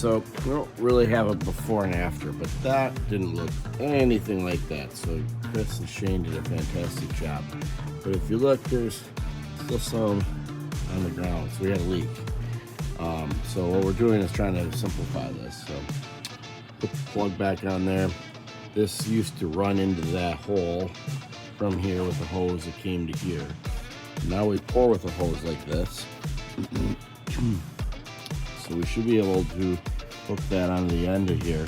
so we don't really have a before and after, but that didn't look anything like that. So Chris and Shane did a fantastic job. But if you look, there's still some on the ground, so we had a leak. So what we're doing is trying to simplify this. So put the plug back on there. This used to run into that hole from here with the hose that came to here. Now we pour with a hose like this. So we should be able to hook that onto the end of here.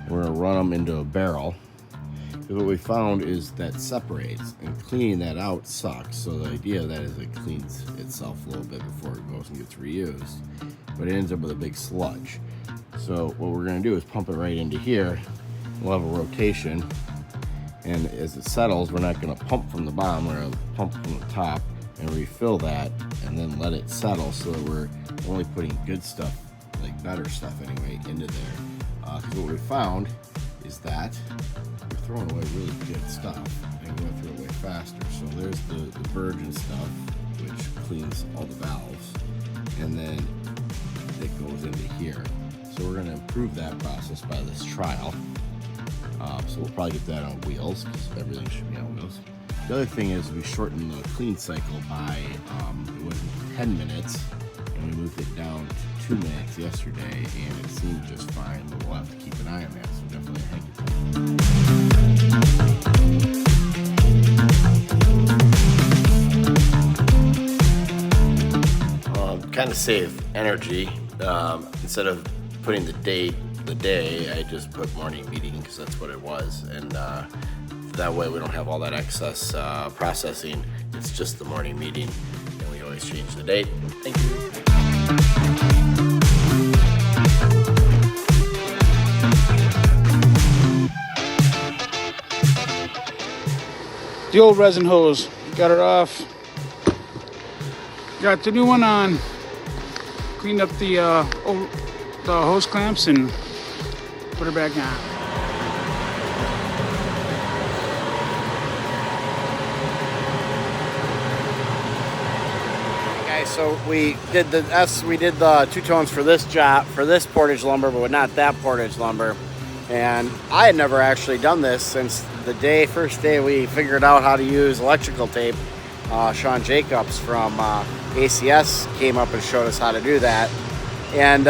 We're gonna run them into a barrel. Because what we found is that separates, and cleaning that out sucks. So the idea of that is it cleans itself a little bit before it goes and gets reused. But it ends up with a big sludge. So what we're gonna do is pump it right into here. We'll have a rotation. And as it settles, we're not gonna pump from the bottom, we're gonna pump from the top and refill that and then let it settle so that we're only putting good stuff, like better stuff anyway, into there. Because what we found is that we're throwing away really good stuff and going through it way faster. So there's the virgin stuff, which cleans all the valves, and then it goes into here. So we're gonna improve that process by this trial. So we'll probably get that on wheels, because everything should be on wheels. The other thing is we shortened the clean cycle by, it was 10 minutes, and we moved it down to 2 minutes yesterday, and it seemed just fine, but we'll have to keep an eye on that, so definitely a heck of kind of save energy. Instead of putting the day, I just put morning meeting, because that's what it was, and that way we don't have all that excess processing. It's just the morning meeting, and we always change the date. Thank you. The old resin hose, got it off. Got the new one on. Cleaned up the hose clamps and put her back on. So we did the two-tones for this job, for this portage lumber, but not that portage lumber. And I had never actually done this since the first day we figured out how to use electrical tape. Sean Jacobs from ACS came up and showed us how to do that. And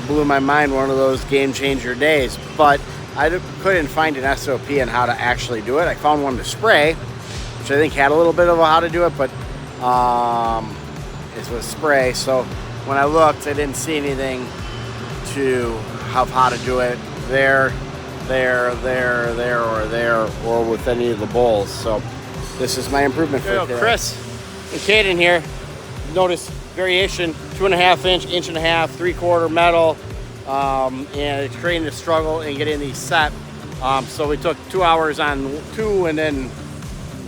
blew my mind, one of those game changer days. But I couldn't find an SOP on how to actually do it. I found one to spray, which I think had a little bit of how to do it, but it was spray. So when I looked, I didn't see anything to have how to do it there, or with any of the bowls. So this is my improvement for today. Chris and Caden here. Notice variation: 2.5 inch, 1.5 inch, 3/4 metal, and it's creating a struggle in getting these set. So we took 2 hours on 2, and then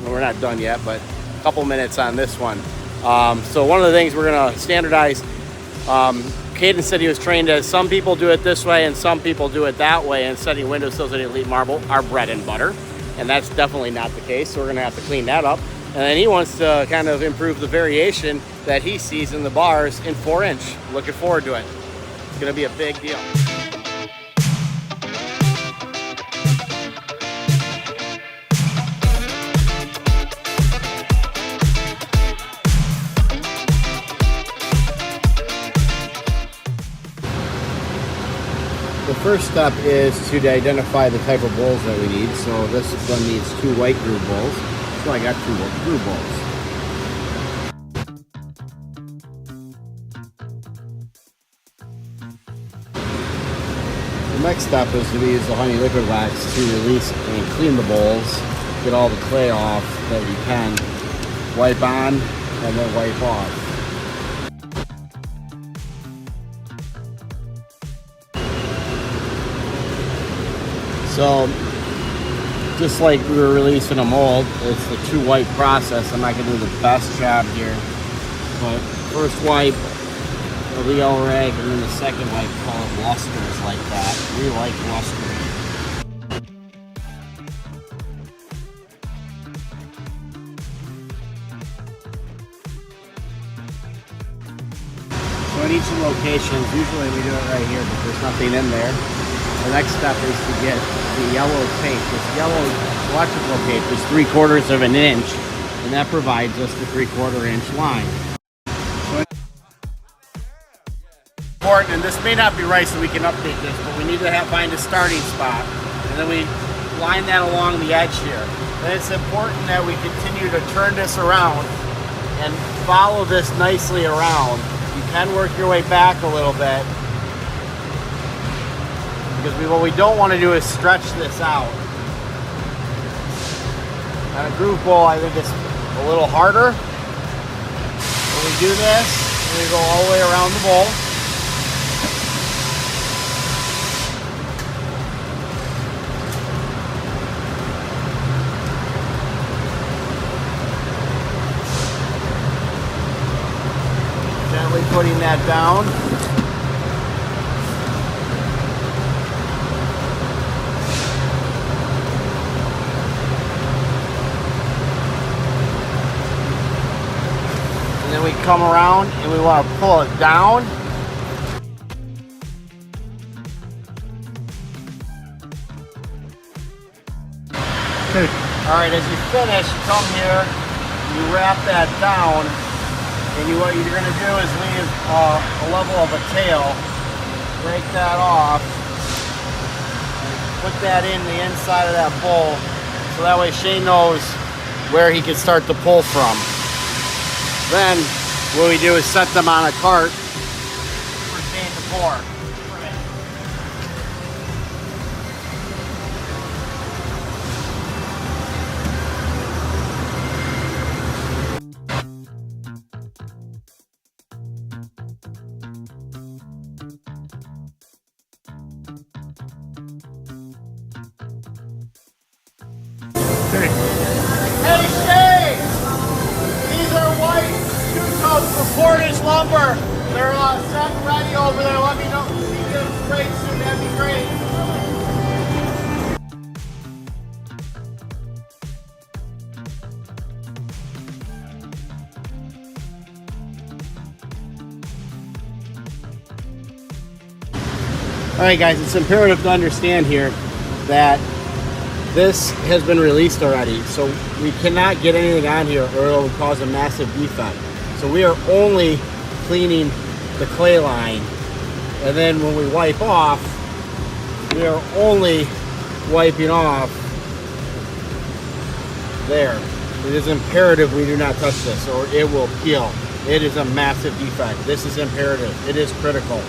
we're not done yet, but a couple minutes on this one. So one of the things we're gonna standardize, Caden said he was trained as some people do it this way and some people do it that way, and setting windowsills in Elite Marble are bread and butter, and that's definitely not the case, so we're gonna have to clean that up. And then he wants to kind of improve the variation that he sees in the bars in 4-inch. Looking forward to it. It's gonna be a big deal. The first step is to identify the type of bowls that we need. So this one needs 2 white groove bowls. So I got 2 white groove bowls. The next step is to use the honey liquid wax to release and clean the bowls, get all the clay off that you can, wipe on, and then wipe off. So, just like we were releasing a mold, it's the 2 wipe process. I'm not going to do the best job here, but first wipe of the yellow rag, and then the second wipe, call it lusters like that. We like lustering. So in each of the locations. Usually we do it right here, but there's nothing in there. The next step is to get the yellow tape. This yellow electrical tape is 3/4 of an inch, and that provides us the 3/4 inch line. Important, and this may not be right, so we can update this, but we need to find a starting spot, and then we line that along the edge here. And it's important that we continue to turn this around and follow this nicely around. You can work your way back a little bit, because what we don't want to do is stretch this out. On a groove bowl, I think it's a little harder. When we do this, we go all the way around the bowl. Gently putting that down. And then we come around and we want to pull it down. Okay. All right, as you finish, come here, you wrap that down, and what you're going to do is leave a level of a tail, break that off, and put that in the inside of that bowl, so that way Shane knows where he can start to pull from. Then what we do is set them on a cart for Shane to pour. Hey Shane! These are white 2-tons for Portage lumber. They're set and ready over there. Let me know if you get them sprayed soon. That'd be great. All right, guys, it's imperative to understand here that this has been released already, so we cannot get anything on here or it will cause a massive defect. So we are only cleaning the clay line, and then when we wipe off, we are only wiping off there. It is imperative we do not touch this or it will peel. It is a massive defect. This is imperative. It is critical.